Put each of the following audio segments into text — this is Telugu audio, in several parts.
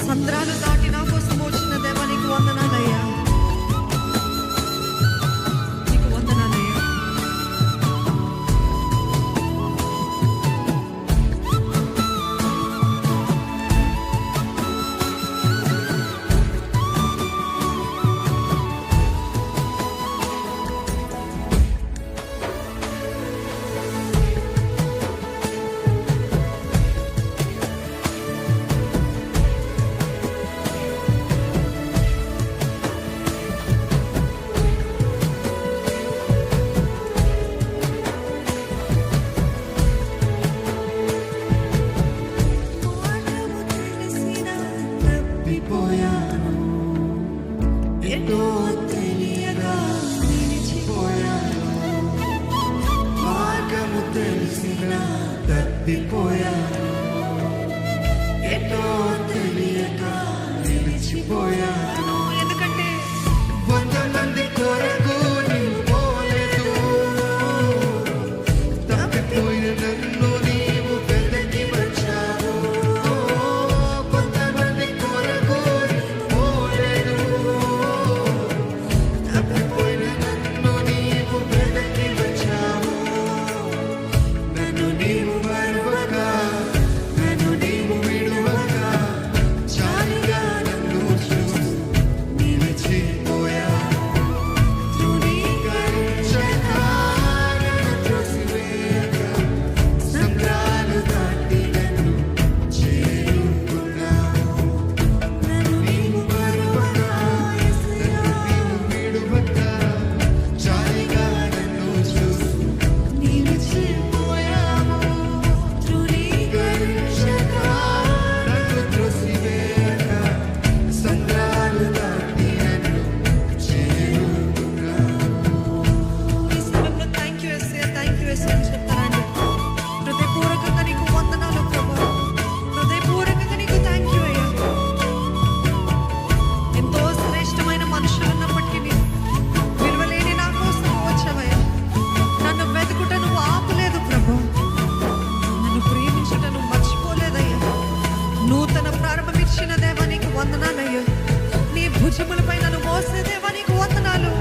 సంద్రాలు దాటి నా కోసం వచ్చిన దేవా నీకు వందనాలయ్యా, నీకు వందనాలయ్యా. ఎటో తెలియగా నిలిచిపోయాను, మార్గము తెలిసిన తప్పిపోయాను. ఎటో తెలియక నిలిచిపోయాను. ఎందుకంటే 100 మంది కొరకు నీవు పోలేదు, తప్పిపోయిన నన్ను నీవు వెతికి వచ్చావు. 100 మంది కొరకు పోలేదు, తప్పిపోయిన నన్ను నీవు వెతికి వచ్చావు. నన్ను నీవు మరువక, నన్ను నీవు విడువక, జాలిగా నన్ను చూసి నిలిచిపోయావు. తృణీకరించక, నన్ను త్రోసివేయక, సంద్రాలు దాటి నన్ను చేరుకున్నావు. నన్ను నీవు మరువక, నన్ను నీవు విడువక, జాలిగా నన్ను చూసి నిలిచిపోయావు. తృణీకరించక, నన్ను త్రోసివేయక, సంద్రాలు దాటి నన్ను చేరుకున్నావు. ఈ సమయంలో థ్యాంక్ యూ యేసయ్యా, థ్యాంక్ యూ యేసయ్యా అని చెప్తానండి. హృదయపూర్వకంగా నీకు వందనాలు ప్రభువా, హృదయపూర్వకంగా నీకు థ్యాంక్ యూ అయ్యా. ఎంతో శ్రేష్టమైన మనుషులు ఉన్నప్పటికీ విలువలేని నా కోసం వచ్చావయ్యా. నన్ను వెతుకుట నువ్వు ఆపలేదు ప్రభు, నన్ను ప్రేమించుట నువ్వు మర్చిపోలేదయ్యా. నూతన ప్రారంభమిచ్చిన దేవా నీకు వందనాలయ్యా. నీ భుజములపై నన్ను మోసే దేవా నీకు వందనాలు.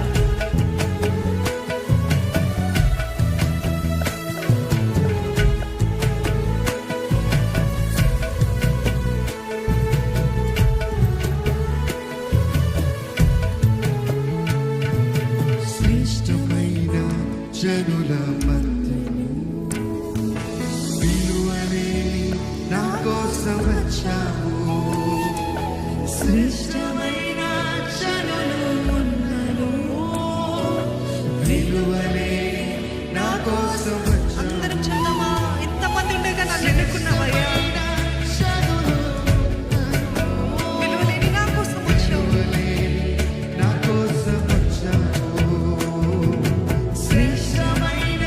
శ్రేష్టమైన జనుల మధ్యను విలువలేని నా కోసం వచ్చావు. శ్రేష్టమైన జనులు ఉన్నను, విలువలేని నా కోసం వచ్చావు. అందరం చందమా ఎంతమంది ఉండగా నన్ను ఎన్నుకున్నావయ్యా. విలువలేని నా కోసం వచ్చావు. నా కోసం వచ్చావు. శ్రేష్టమైన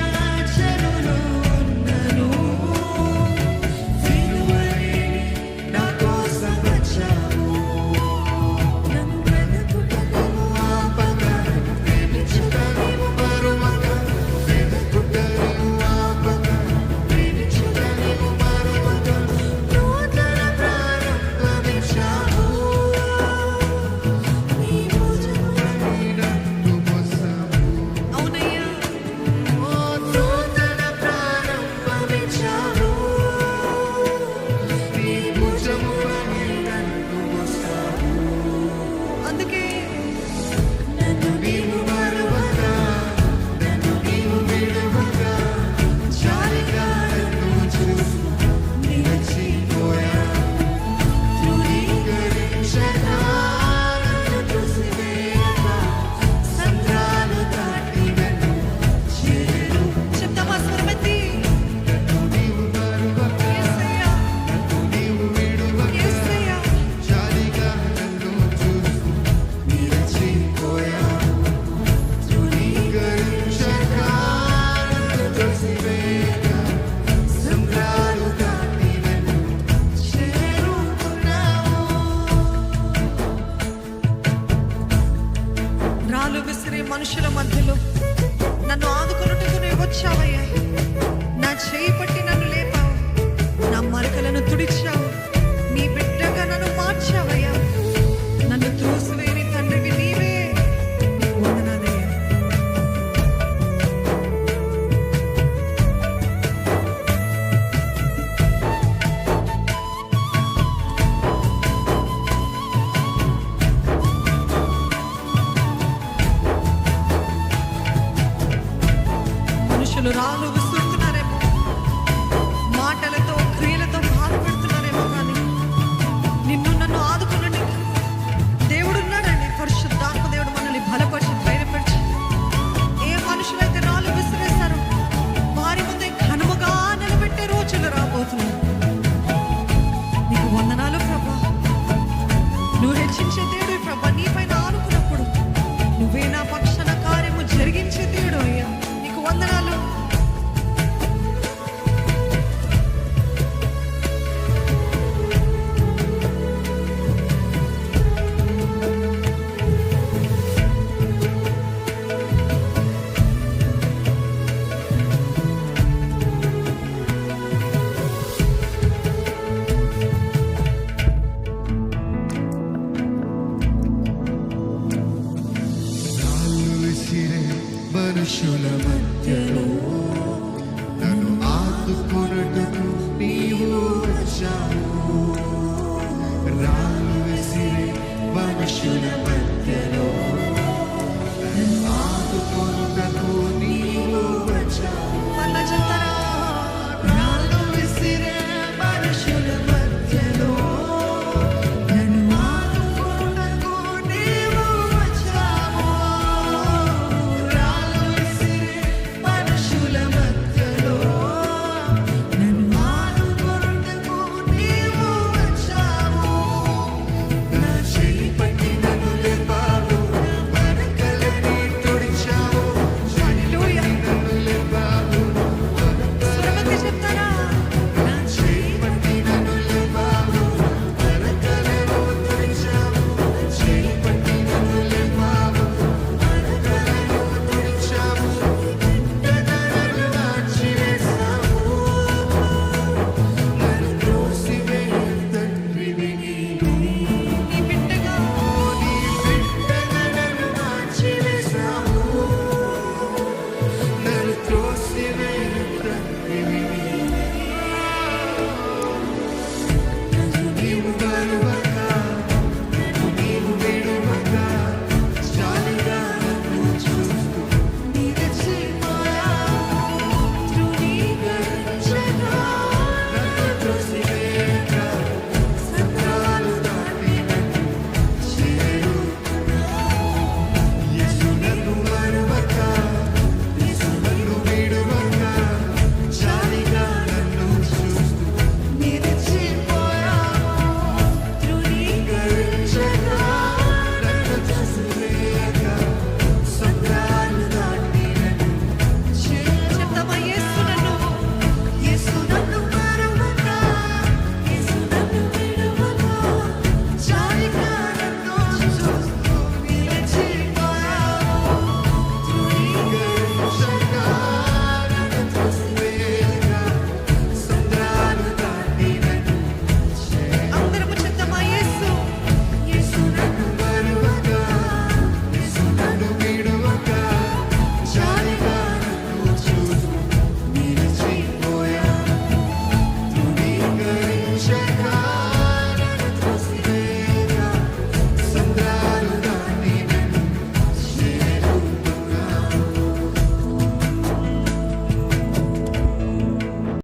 జనులు ఉన్నను, విలువలేని నా కోసం వచ్చావు. నన్ను వెతుకుట నీవు ఆపక, ప్రేమించుట నీవు మరువక, వెతుకుట నీవు మనుషులు రాళ్ళు